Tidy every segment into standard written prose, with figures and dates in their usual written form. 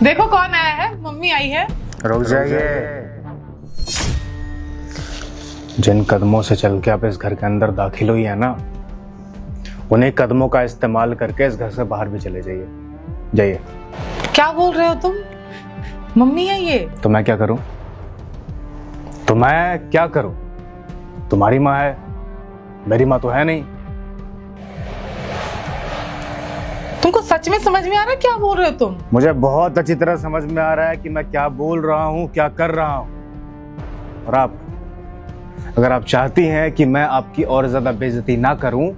देखो कौन आया है, मम्मी आई है। रुक जाइए। जिन कदमों से चल के आप इस घर के अंदर दाखिल हुई है ना, उन्हीं कदमों का इस्तेमाल करके इस घर से बाहर भी चले जाइए। जाइए। क्या बोल रहे हो तुम? मम्मी है ये। तो मैं क्या करूं? तुम्हारी माँ है, मेरी माँ तो है नहीं। तुमको सच में समझ में आ रहा है क्या बोल रहे हो तुम? मुझे बहुत अच्छी तरह समझ में आ रहा है कि मैं क्या बोल रहा हूं, क्या कर रहा हूं। और आप, अगर आप चाहती हैं कि मैं आपकी और ज्यादा बेइज्जती ना करूं,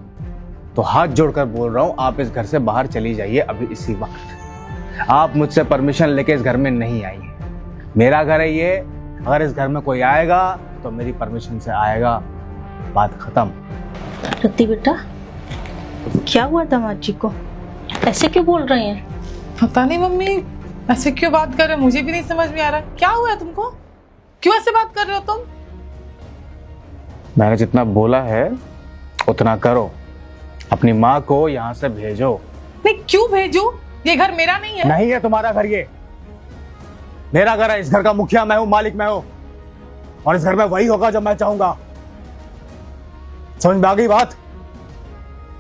तो हाथ जोड़कर बोल रहा हूं, आप इस घर से बाहर चली जाइए अभी इसी वक्त। आप मुझसे परमिशन लेके इस घर में नहीं आई हैं। मेरा घर है ये। अगर इस घर में कोई आएगा तो मेरी परमिशन से आएगा। बात खत्म। रति बेटा, क्या हुआ दामाद जी को? ऐसे क्यों बोल रहे हैं? पता नहीं मम्मी, ऐसे क्यों बात कर रहे हो, मुझे भी नहीं समझ में आ रहा। क्या हुआ है तुमको? क्यों ऐसे बात कर रहे हो तुम? मैंने जितना बोला है उतना करो। अपनी माँ को यहाँ से भेजो। नहीं, क्यों भेजू? ये घर मेरा नहीं है। नहीं है तुम्हारा घर, ये मेरा घर है। इस घर का मुखिया मैं हूँ, मालिक मैं हूँ, और इस घर में वही होगा जो मैं चाहूंगा। समझ में आ गई बात?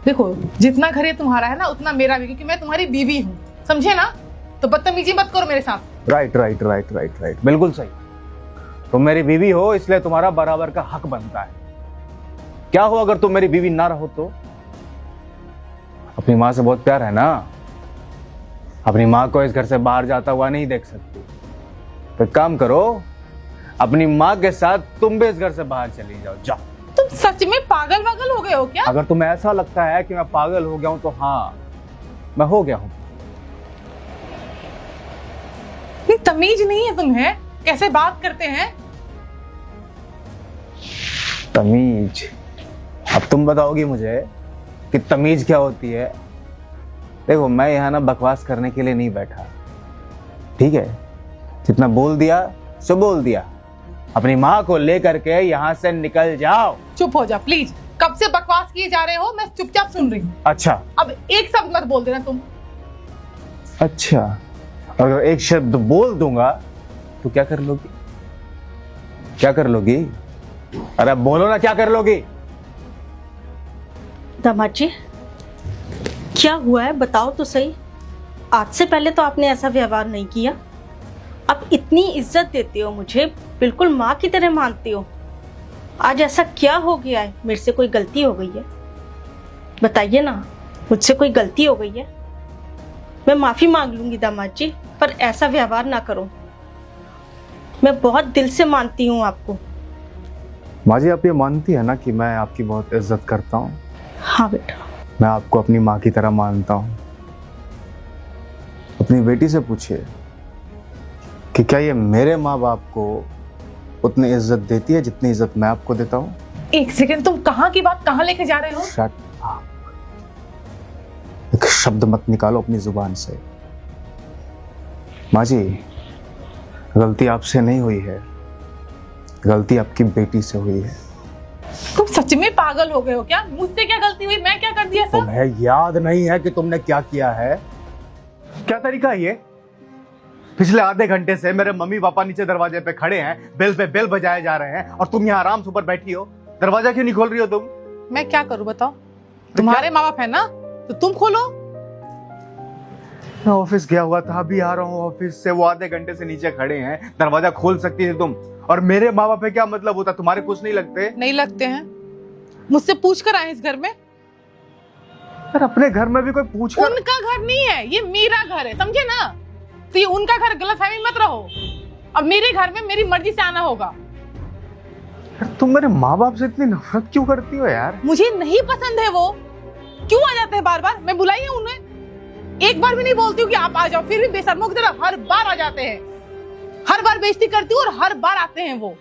देखो, जितना घर ये तुम्हारा है ना, उतना मेरा भी, क्योंकि मैं तुम्हारी बीवी हूँ, समझे ना? तो बदतमीजी मत करो मेरे साथ। Right right right right right, बिल्कुल सही। तुम मेरी बीवी हो, इसलिए तुम्हारा बराबर का हक बनता है। क्या हो अगर तुम मेरी बीवी ना रहो तो? अपनी माँ से बहुत प्यार है ना, अपनी माँ को इस घर से बाहर जाता हुआ नहीं देख सकती। तो एक काम करो, अपनी माँ के साथ तुम भी इस घर से बाहर चली जाओ। जाओ। तुम सच में पागल वागल हो गए हो क्या? अगर तुम्हें ऐसा लगता है कि मैं पागल हो गया हूं, तो हाँ, मैं हो गया हूं। नहीं, तमीज नहीं है तुम्हें, कैसे बात करते हैं? तमीज? अब तुम बताओगी मुझे कि तमीज क्या होती है। देखो, मैं यहाँ ना बकवास करने के लिए नहीं बैठा, ठीक है? जितना बोल दिया सो बोल दिया। अपनी माँ को लेकर के यहाँ से निकल जाओ। चुप हो जा प्लीज। कब से बकवास किए जा रहे हो, मैं चुपचाप सुन रही हूँ। अच्छा, अब एक शब्द मत बोल देना तुम। अच्छा, अगर एक शब्द बोल दूंगा तो क्या कर लोगी? क्या कर लोगी? अरे बोलो ना, क्या कर लोगी? दामाद जी, क्या हुआ है बताओ तो सही। आज से पहले तो आपने ऐसा व्यवहार नहीं किया। अब इतनी इज्जत देते हो मुझे, बिल्कुल माँ की तरह मानते हो। आज ऐसा क्या हो गया है? मेरे से कोई गलती हो गई है? बताइए ना, मुझसे कोई गलती हो गई है? मैं माफी मांग लूंगी दामाद जी, पर ऐसा व्यवहार ना करो। मैं बहुत दिल से मानती हूँ आपको। माँ जी, आप ये मानती है ना कि मैं आपकी बहुत इज्जत करता हूँ? हाँ बेटा। मैं आपको अपनी माँ की तरह मानता हूँ। अपनी बेटी से पूछिए कि क्या ये मेरे माँ बाप को उतनी इज्जत देती है जितनी इज्जत मैं आपको देता हूँ? एक सेकंड, तुम कहाँ की बात कहाँ लेके जा रहे हो? Shut up. एक शब्द मत निकालो अपनी जुबान से। माँ जी, गलती आपसे नहीं हुई है, गलती आपकी बेटी से हुई है। तुम सच में पागल हो गए हो क्या? मुझसे क्या गलती हुई? मैं क्या कर दिया ऐसा? तुम्हें याद नहीं है कि तुमने क्या किया है? क्या तरीका है ये? पिछले आधे घंटे से मेरे मम्मी पापा नीचे दरवाजे पे खड़े हैं, बेल पे बेल बजाए जा रहे हैं, और तुम यहाँ आराम से ऊपर बैठी हो। दरवाजा क्यों नहीं खोल रही हो तुम? मैं क्या करूं बताओ? तुम्हारे माँ बाप है ना, तो तुम खोलो। मैं ऑफिस गया हुआ था, अभी आ रहा हूँ ऑफिस से। वो आधे घंटे से नीचे खड़े हैं, दरवाजा खोल सकती थी तुम। और मेरे माँ बाप है क्या मतलब होता? तुम्हारे कुछ नहीं लगते? नहीं लगते हैं? मुझसे पूछ कर आए इस घर में? यार, अपने घर में भी कोई पूछ कर... उनका घर नहीं है, ये मेरा घर है, समझे ना? तो ये उनका घर, गलतफहमी मत रहो। अब मेरे घर में मेरी मर्जी से आना होगा। यार, तुम मेरे माँ बाप से इतनी नफरत क्यों करती हो यार? मुझे नहीं पसंद है वो। क्यों आ जाते हैं बार बार? मैं बुलाई हूं उन्हें, एक बार भी नहीं बोलती हूँ कि आप आ जाओ, फिर भी बेशर्मों की तरह हर बार आ जाते हैं। हर बार बेइज्जती करती हूँ और हर बार आते हैं वो।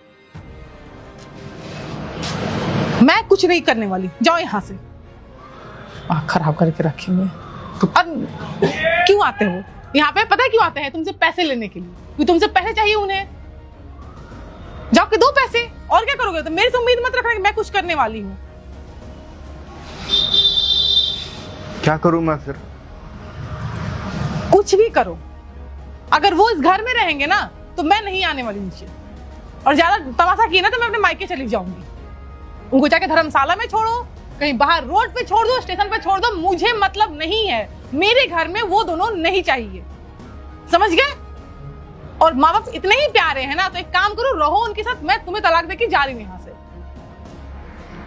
मैं कुछ नहीं करने वाली, जाओ यहाँ से। आँख खराब करके रखे हुए। अब क्यों आते हो यहाँ पे? पता है क्यों आते हैं? तुमसे पैसे लेने के लिए, क्योंकि तुमसे पैसे चाहिए उन्हें। जाओ के दो पैसे, और क्या करोगे? तो मेरे से उम्मीद मत रखना कि मैं कुछ करने वाली हूँ। क्या करूं मैं फिर? कुछ भी करो, अगर वो इस घर में रहेंगे ना तो मैं नहीं आने वाली नीचे, और ज्यादा तमाशा किए ना तो मैं अपने मायके चली जाऊंगी। उनको जाके धर्मशाला में छोड़ो, कहीं बाहर रोड पे छोड़ दो, स्टेशन पे छोड़ दो, मुझे मतलब नहीं है। मेरे घर में वो दोनों नहीं चाहिए, समझ गए? और माँ बाप इतने ही प्यारे हैं ना तो एक काम करो, रहो उनके साथ, मैं तुम्हें तलाक देके जा रही हूँ यहाँ से।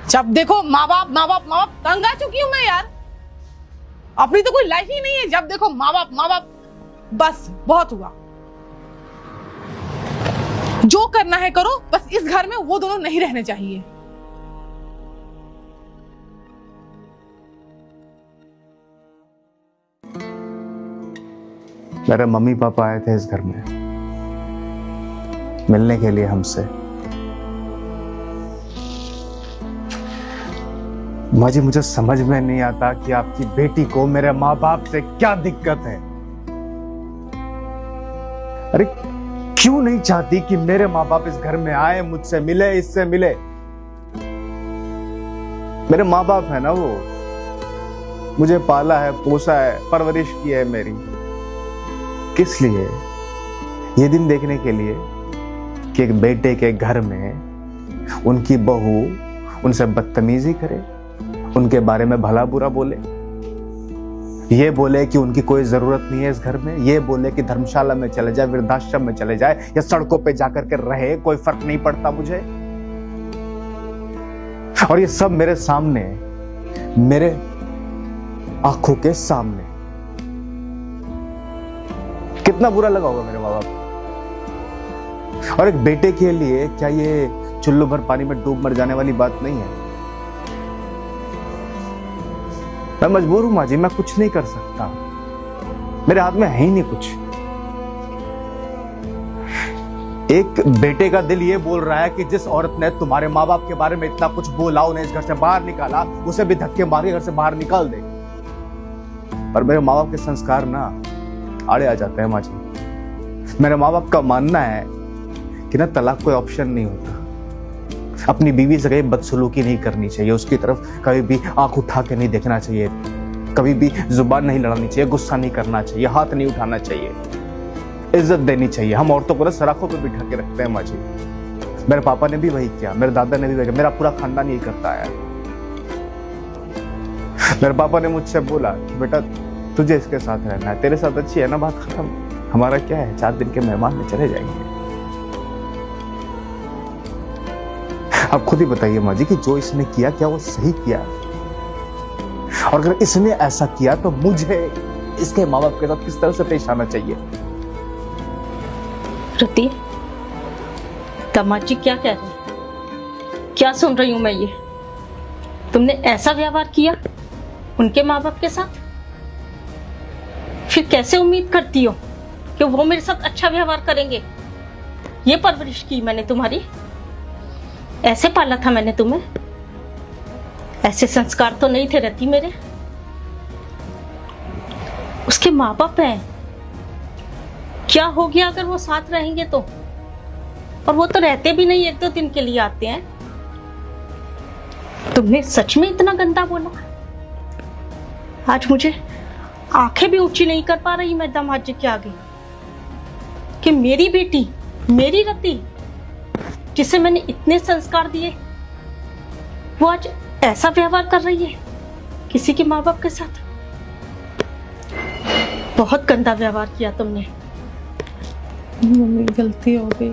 जब देखो माँ बाप माँ बाप माँ बाप, तंग आ चुकी हूँ मैं यार। अपनी तो कोई लाइफ ही नहीं है, जब देखो माँ बाप, बस बहुत हुआ। जो करना है करो, बस इस घर में वो दोनों नहीं रहने चाहिए। मेरे मम्मी पापा आए थे इस घर में मिलने के लिए हमसे। माँ जी, मुझे समझ में नहीं आता कि आपकी बेटी को मेरे माँ बाप से क्या दिक्कत है। अरे क्यों नहीं चाहती कि मेरे माँ बाप इस घर में आए, मुझसे मिले, इससे मिले? मेरे माँ बाप है ना, वो मुझे पाला है, पोसा है, परवरिश की है मेरी। किस लिए? ये दिन देखने के लिए कि एक बेटे के घर में उनकी बहू उनसे बदतमीजी करे, उनके बारे में भला बुरा बोले, ये बोले कि उनकी कोई जरूरत नहीं है इस घर में, ये बोले कि धर्मशाला में चले जाए, वृद्धाश्रम में चले जाए, या सड़कों पे जाकर के रहे, कोई फर्क नहीं पड़ता मुझे। और ये सब मेरे सामने, मेरे आंखों के सामने। कितना बुरा लगा होगा मेरे माँ बाप। और एक बेटे के लिए क्या ये चुल्लू भर पानी में डूब मर जाने वाली बात नहीं है? मैं मजबूर हूं माँ जी, मैं कुछ नहीं कर सकता, मेरे हाथ में है ही नहीं कुछ। एक बेटे का दिल ये बोल रहा है कि जिस औरत ने तुम्हारे माँ बाप के बारे में इतना कुछ बोला, उन्हें इस घर से बाहर निकाला, उसे भी धक्के मार के घर से बाहर निकाल दे। पर मेरे माँ बाप के संस्कार ना आड़े आ जाते हैं माँ जी। मेरे माँ बाप का मानना है कि ना तलाक कोई ऑप्शन नहीं होता, अपनी बीवी से कभी बदसलूकी नहीं करनी चाहिए, उसकी तरफ कभी भी आंख उठा के नहीं देखना चाहिए, कभी भी जुबान नहीं लड़ानी चाहिए, गुस्सा नहीं करना चाहिए, हाथ नहीं उठाना चाहिए, इज्जत देनी चाहिए। हम औरतों को ना सराखों पे बिठा के रखते हैं माँ जी। मेरे पापा ने भी वही किया, मेरे दादा ने भी वही किया, मेरा पूरा खानदान यही करता है। मेरे पापा ने मुझसे बोला कि बेटा तुझे इसके साथ रहना है, तेरे साथ अच्छी है ना, बात खत्म, हमारा क्या है, 4 दिन के मेहमान में चले जाएंगे। आप खुद ही बताइए माँ जी कि जो इसने किया क्या वो सही किया? और अगर इसने ऐसा किया तो मुझे इसके माँ बाप के साथ किस तरह से पेश आना चाहिए? रति, दामाद जी क्या कह रहे हैं? क्या सुन रही हूं मैं ये? तुमने ऐसा व्यवहार किया उनके माँ बाप के साथ? फिर कैसे उम्मीद करती हो कि वो मेरे साथ अच्छा व्यवहार करेंगे? ये परवरिश की मैंने तुम्हारी, ऐसे पाला था मैंने तुम्हें, ऐसे संस्कार तो नहीं थे रति मेरे। उसके माँ बाप हैं, क्या हो गया अगर वो साथ रहेंगे तो? और वो तो रहते भी नहीं, 1-2 दिन के लिए आते हैं। तुमने सच में इतना गंदा बोला? आज मुझे आंखें भी ऊंची नहीं कर पा रही मैं दामाद जी के आगे कि मेरी बेटी, मेरी रति, जिसे मैंने इतने संस्कार दिए, वो आज ऐसा व्यवहार कर रही है किसी के माँ बाप के साथ। बहुत गंदा व्यवहार किया तुमने। मम्मी गलती हो गई।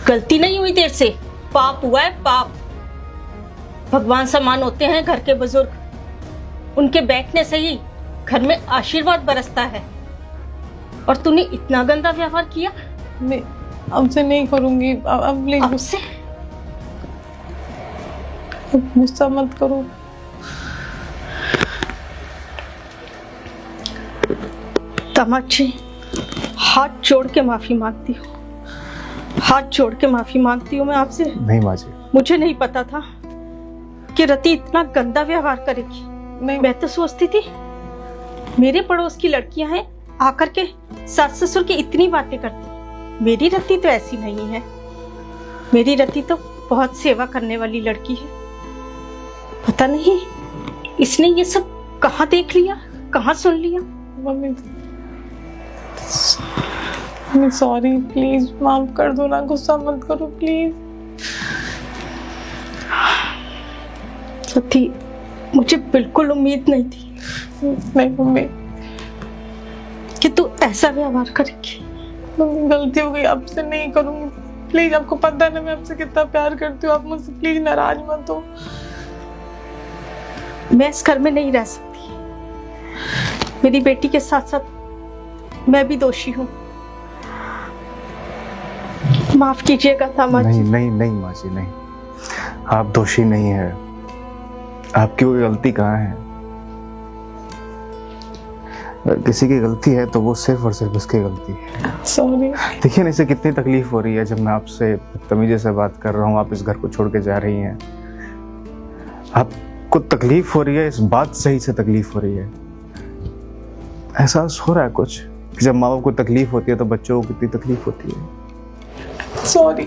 गलती नहीं हुई, देर से पाप हुआ है, पाप। भगवान समान होते हैं घर के बुजुर्ग, उनके बैठने से ही घर में आशीर्वाद बरसता है। और तूने इतना गंदा व्यवहार किया। नहीं, अब से नहीं करूंगी। अब से गुस्सा मत करो। दामाद जी, हाथ जोड़ के माफी मांगती हूँ, हाथ जोड़ के माफी मांगती हूँ मैं आपसे। नहीं माँ जी, मुझे नहीं पता था कि रति इतना गंदा व्यवहार करेगी। नहीं, मैं तो सोचती थी मेरे पड़ोस की लड़कियां हैं, आकर के सास ससुर की इतनी बातें करती। मेरी रति तो ऐसी नहीं है। मेरी रति तो बहुत सेवा करने वाली लड़की है। पता नहीं इसने ये सब कहाँ देख लिया, कहाँ सुन लिया। मम्मी मम्मी सॉरी, प्लीज माफ कर दो ना, गुस्सा मत करो प्लीज। सती, मुझे बिल्कुल उम्मीद नहीं थी नहीं मम्मी, कि तू ऐसा व्यवहार करेगी। मम्मी गलती हो गई, आपसे नहीं करूंगी प्लीज। आपको पता है ना मैं आपसे कितना प्यार करती हूँ, आप मुझसे प्लीज नाराज मत हो। मैं इस घर में नहीं रह सकती। मेरी बेटी के साथ साथ मैं भी दोषी हूँ। माफ कीजिएगा दामाद जी। नहीं नहीं नहीं माँ जी, नहीं, आप दोषी नहीं है। आपकी कोई गलती कहाँ है? अगर किसी की गलती है तो वो सिर्फ और सिर्फ उसकी गलती है। सॉरी। देखिए ना, इसे कितनी तकलीफ हो रही है जब मैं आपसे बदतमीजी से बात कर रहा हूँ, आप इस घर को छोड़ के जा रही हैं। आपको तकलीफ हो रही है, इस बात से ही से तकलीफ हो रही है। एहसास हो रहा है कुछ कि जब माँ बाप को तकलीफ होती है तो बच्चों को कितनी तकलीफ होती है। सॉरी।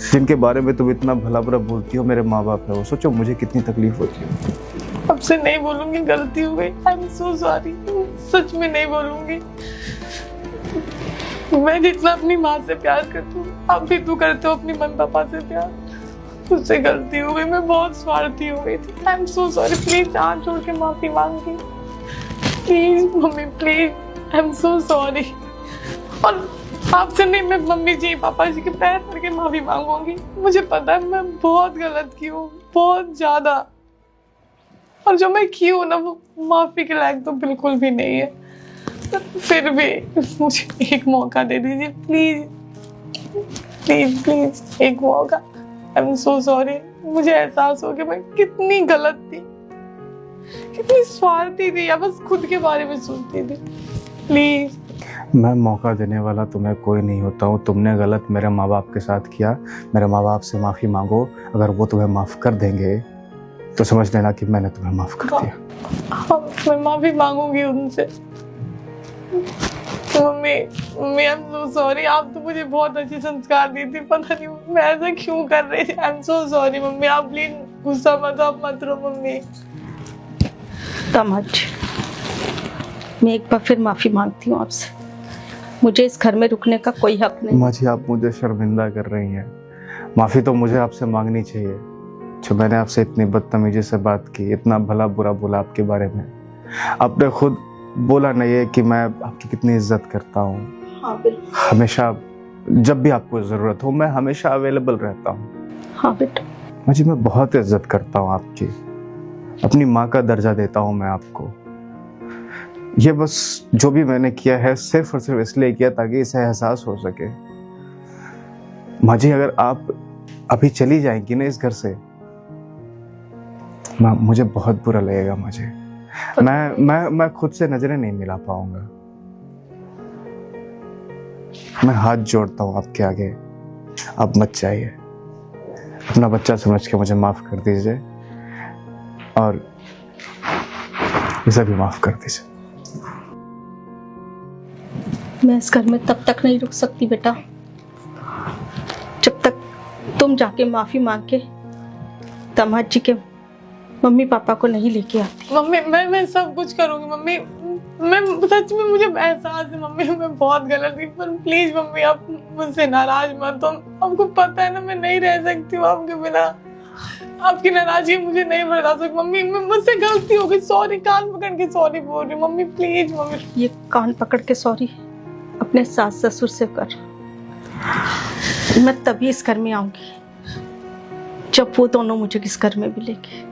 जिनके बारे में तुम इतना भला बुरा बोलती हो, मेरे माँ बाप है वो, सोचो मुझे कितनी तकलीफ होती है। आपसे नहीं बोलूंगी, गलती हो गई। आई एम सो सॉरी, सच में नहीं बोलूंगी। मैं जितना अपनी माँ से प्यार करती हूँ, आप भी तू करते हो अपनी मम्मी पापा से प्यार। मुझसे गलती हो गई, मैं बहुत स्वार्थी हो गई थी। I am so sorry, please हाथ जोड़ के माफी मांगती, please mummy please. I am so sorry. और आपसे नहीं, मैं मम्मी जी पापा जी के पैर पड़ के माफी मांगूंगी। मुझे पता है मैं बहुत गलत की हूँ, बहुत ज्यादा। और जो मैं की हूँ ना, वो माफी के लायक तो बिल्कुल भी नहीं है। फिर भी मुझे एक मौका दे दीजिए प्लीज प्लीज प्लीज, एक मौका। I am so sorry. मुझे एहसास हो कि मैं कितनी गलत थी, कितनी स्वार्थी थी, या बस खुद के बारे में सोचती थी। प्लीज। मैं मौका देने वाला तुम्हें कोई नहीं होता हूँ। तुमने गलत मेरे माँ बाप के साथ किया, मेरे माँ बाप से माफ़ी मांगो। अगर वो तुम्हें माफ़ कर देंगे तो समझ लेना कि मैंने तुम्हें माफ़ कर दिया। मैं माफी मांगूंगी उनसे। Mummy mummy, I am so sorry. आप तो मुझे बहुत अच्छे संस्कार दी थी, पता नहीं मैं ऐसा क्यों कर रही थी। I am so sorry mummy, आप प्लीज गुस्सा मत, आप मत रो मम्मी। दामाद जी, मैं एक बार फिर माफी मांगती हूँ आपसे। मुझे इस घर में रुकने का कोई हक नहीं। माँ जी, आप मुझे शर्मिंदा कर रही हैं। माफ़ी तो मुझे आपसे मांगनी चाहिए। जो मैंने आपसे इतनी बदतमीजी से बात की, इतना भला बुरा बोला आपके बारे में। आपने खुद बोला नहीं है कि मैं आपकी कितनी इज्जत करता हूँ। हाँ बिल्कुल। हमेशा जब भी आपको ज़रूरत हो मैं हमेशा अवेलेबल रहता हूँ। हाँ बेटा। माँ जी, मैं बहुत इज्जत करता हूँ आपकी, अपनी माँ का दर्जा देता हूँ मैं आपको। ये बस जो भी मैंने किया है सिर्फ और सिर्फ इसलिए किया ताकि इसे एहसास हो सके। माँ जी, अगर आप अभी चली जाएंगी ना इस घर से, मुझे बहुत बुरा लगेगा। मुझे मैं खुद से नजरें नहीं मिला पाऊंगा। मैं हाथ जोड़ता हूँ आपके आगे, आप मत जाइए। अपना बच्चा समझ के मुझे माफ कर दीजिए और इसे भी माफ कर दीजिए। मैं इस घर में तब तक नहीं रुक सकती बेटा, जब तक तुम जाके माफी मांग के दामाद जी के मम्मी पापा को नहीं लेके आती। मम्मी मैं सब कुछ करूंगी मम्मी। मैं सच में, मुझे एहसास है मम्मी मैं बहुत गलत थी, पर प्लीज मम्मी आप मुझसे नाराज मत हो। आपको पता है ना मैं नहीं रह सकती हूँ आपके बिना। आपकी नाराजगी मुझे नहीं बर्दाश्त सकती मम्मी। मुझसे गलती हो गई, सॉरी। कान पकड़ के सॉरी बोल रही हूँ मम्मी, प्लीज मम्मी। ये कान पकड़ के सॉरी अपने सास ससुर से कर। मैं तभी इस घर में आऊंगी जब वो दोनों मुझे इस घर में भी लेके।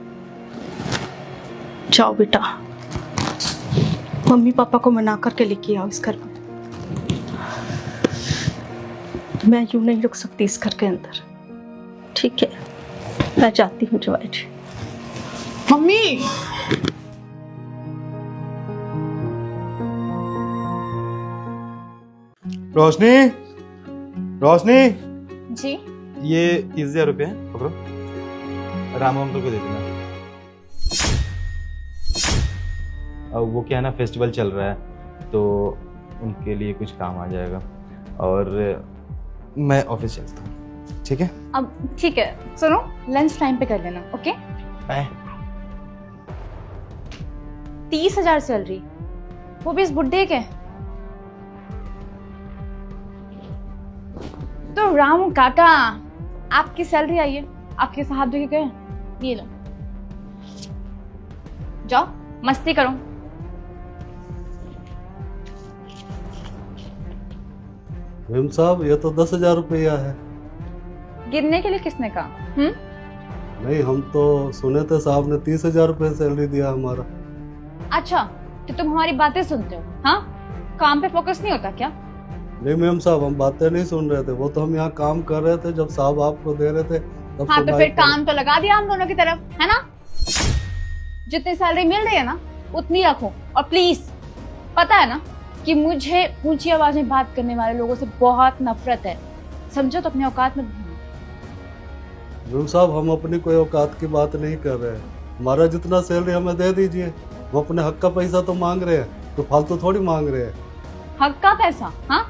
जाओ बेटा, मम्मी पापा को मना करके लेके आओ इस घर में। मैं यूं नहीं रुक सकती इस घर के अंदर। ठीक है, मैं जाती हूँ जवाई जी। मम्मी रोशनी, रोशनी, जी ये 30,000 रुपये हैं, पकड़ो। राम अंकल को दे देना। अब वो क्या है ना, फेस्टिवल चल रहा है तो उनके लिए कुछ काम आ जाएगा। और मैं ऑफिस चलता हूँ, ठीक है? अब ठीक है, सुनो लंच टाइम पे कर लेना, ओके? 30,000 सैलरी, वो भी इस बुड्ढे के। तो रामू काका, आपकी सैलरी आई है, आपके साथ देके गए, ये लो, जाओ मस्ती करो। मेम साहब ये तो 10,000 रुपया है। गिनने के लिए किसने कहा? नहीं, हम तो सुने थे साहब ने 30,000 रुपये सैलरी दिया हमारा। अच्छा, तो तुम हमारी बातें सुनते हो? हाँ, काम पे फोकस नहीं होता क्या? नहीं मैम साहब, हम बातें नहीं सुन रहे थे, वो तो हम यहाँ काम कर रहे थे, जब साहब आपको दे रहे थे तब हाँ, से तो माइक फिर पर- काम तो लगा दिया हम दोनों की तरफ, है ना? जितनी सैलरी मिल रही है ना, उतनी रखो। और प्लीज, पता है ना कि मुझे ऊंची आवाज में बात करने वाले लोगों से बहुत नफरत है, समझो? तो अपने औकात में रहना। मैम साहब, हम अपनी कोई औकात की बात नहीं कर रहे हैं, हमारा जितना सैलरी हमें दे दीजिए। वो अपने हक का पैसा तो मांग रहे हैं, तो फालतू थोड़ी मांग रहे हैं। हक का पैसा? हाँ,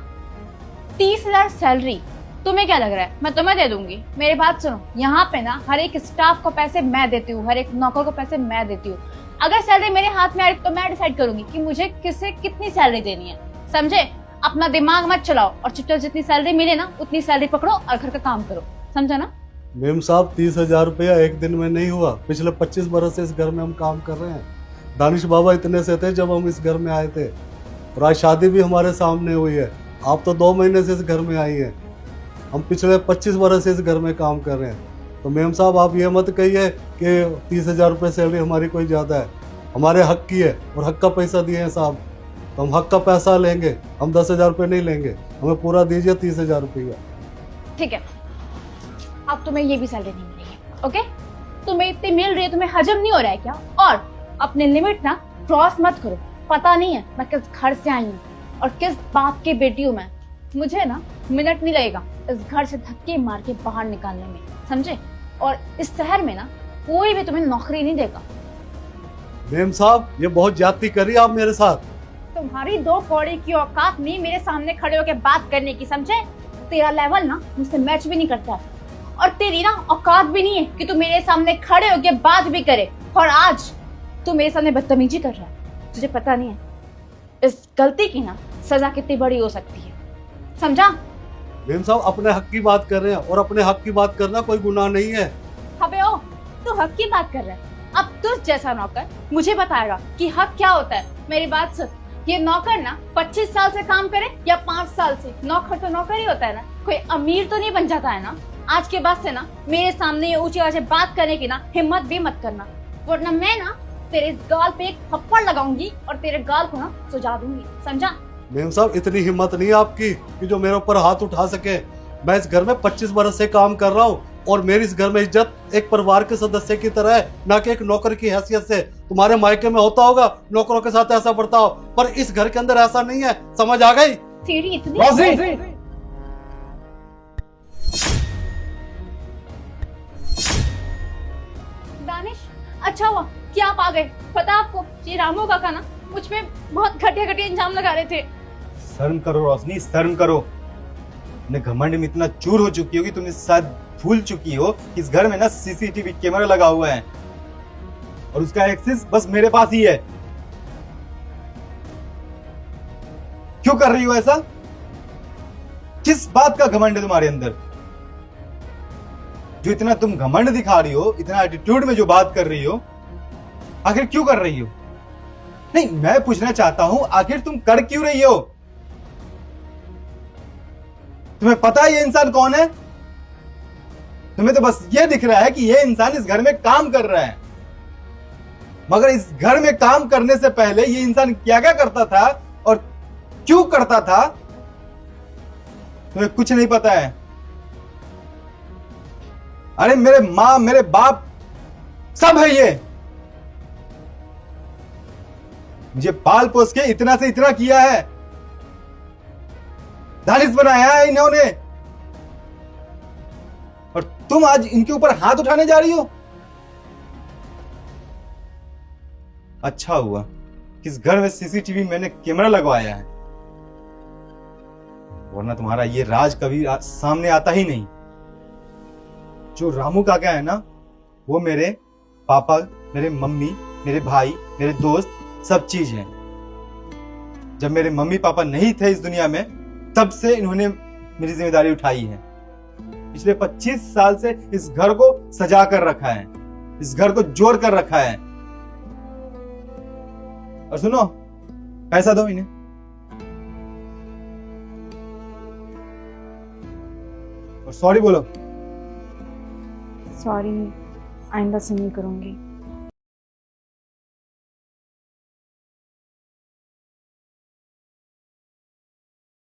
30,000 सैलरी, तुम्हें क्या लग रहा है मैं तुम्हें दे दूंगी? मेरी बात सुनो, यहाँ पे ना हर एक स्टाफ को पैसे मैं देती हूँ, हर एक नौकर को पैसे मैं देती हूँ। अगर सैलरी मेरे हाथ में आ रही तो मैं डिसाइड करूंगी कि मुझे किसे कितनी सैलरी देनी है, समझे? अपना दिमाग मत चलाओ और चुपचाप जितनी सैलरी मिले ना उतनी सैलरी पकड़ो और घर का काम करो, समझा ना? मैम साहब, 30,000 रुपया एक दिन में नहीं हुआ, पिछले 25 बरस से इस घर में हम काम कर रहे हैं। दानिश बाबा इतने से थे जब हम इस घर में आए थे, और आज शादी भी हमारे सामने हुई है। आप तो 2 महीने से इस घर में आई हैं, हम पिछले 25 बरस से इस घर में काम कर रहे हैं। तो मैम साहब, आप ये मत कहिए कि 30,000 रुपये सैलरी हमारी कोई ज़्यादा है, हमारे हक की है और हक का पैसा दिए हैं साहब, तो हम हक का पैसा लेंगे, हम 10,000 रुपये नहीं लेंगे, हमें पूरा दीजिए 30,000 रुपया। ठीक है, अब तुम्हें ये भी सैलरी नहीं मिलेगी, ओके? तुम्हें इतनी मिल रही है, तुम्हें हजम नहीं हो रहा है क्या? और अपने लिमिट ना क्रॉस मत करो। पता नहीं है मैं किस घर से आई हूँ और किस बाप की बेटी हूँ मैं। मुझे ना मिनट नहीं लगेगा इस घर से धक्के मार के बाहर निकालने में, समझे? और इस शहर में ना कोई भी तुम्हें नौकरी नहीं देगा। मैम साहब, ये बहुत ज्यादती करी आप मेरे साथ। तुम्हारी 2 कौड़ी की औकात नहीं मेरे सामने खड़े होकर बात करने की, समझे? तेरा लेवल ना मुझसे मैच भी नहीं करता है, और तेरी ना औकात भी नहीं है कि तू मेरे सामने खड़े होकर बात भी करे। और आज तू मेरे सामने बदतमीजी कर रहा है, तुझे पता नहीं है इस गलती की ना सजा कितनी बड़ी हो सकती है, समझा? मैम साहब, अपने हक की बात कर रहे हैं, और अपने हक की बात करना कोई गुनाह नहीं है। अबे ओ, तू हक की बात कर रहा है? अब तुझ जैसा नौकर मुझे बताएगा कि हक क्या होता है। मेरी बात सुन, ये नौकर ना 25 साल से काम करे या 5 साल से, नौकर तो नौकर ही होता है ना, कोई अमीर तो नहीं बन जाता है ना। आज के बाद से ना मेरे सामने ये ऊंची आवाज से बात करने की ना हिम्मत भी मत करना, वरना मैं ना तेरे गाल पे एक थप्पड़ लगाऊंगी और तेरे गाल को ना सुझा दूंगी, समझा? मैम साहब, इतनी हिम्मत नहीं है आपकी कि जो मेरे ऊपर हाथ उठा सके। मैं इस घर में 25 बरस से काम कर रहा हूँ, और मेरी इस घर में इज्जत एक परिवार के सदस्य की तरह है, ना कि एक नौकर की हैसियत से। तुम्हारे मायके में होता होगा नौकरों के साथ ऐसा बर्ताव, पर इस घर के अंदर ऐसा नहीं है, समझ आ गई? तेरी इतनी दानिश, अच्छा हुआ कि आप आ गए। पता आपको, ये रामू काका ना मुझ पे बहुत घटिया घटिया इंजाम लगा रहे थे। शर्म करो रोशनी, शर्म करो। अपने घमंड में इतना चूर हो चुकी हो कि तुम इस साथ भूल चुकी हो कि इस घर में ना सीसीटीवी कैमरा लगा हुआ है, और उसका एक्सेस बस मेरे पास ही है। क्यों कर रही हो ऐसा? किस बात का घमंड है तुम्हारे अंदर? जो इतना तुम घमंड दिखा रही हो, इतना एटीट्यूड में जो बात कर रही हो, आखिर क्यों कर रही हो? नहीं, मैं पूछना चाहता हूं, आखिर तुम कर क्यों रही हो? तुम्हें पता है ये इंसान कौन है? तुम्हें तो बस ये दिख रहा है कि ये इंसान इस घर में काम कर रहा है, मगर इस घर में काम करने से पहले ये इंसान क्या क्या करता था और क्यों करता था, तुम्हें कुछ नहीं पता है। अरे मेरे मां, मेरे बाप सब है ये। मुझे पाल पोस के इतना से इतना किया है, दानिश बनाया है इन्होंने, और तुम आज इनके ऊपर हाथ उठाने जा रही हो। अच्छा हुआ कि इस घर में सीसीटीवी मैंने कैमरा लगवाया है, वरना तुम्हारा ये राज कभी सामने आता ही नहीं। जो रामू काका है ना, वो मेरे पापा, मेरे मम्मी, मेरे भाई, मेरे दोस्त, सब चीज है। जब मेरे मम्मी पापा नहीं थे इस दुनिया में, तब से इन्होंने मेरी जिम्मेदारी उठाई है। पिछले 25 साल से इस घर को सजा कर रखा है, इस घर को जोड़ कर रखा है। और सुनो, पैसा दो इन्हें। और सॉरी बोलो। सॉरी, आइंदा से नहीं करूंगी।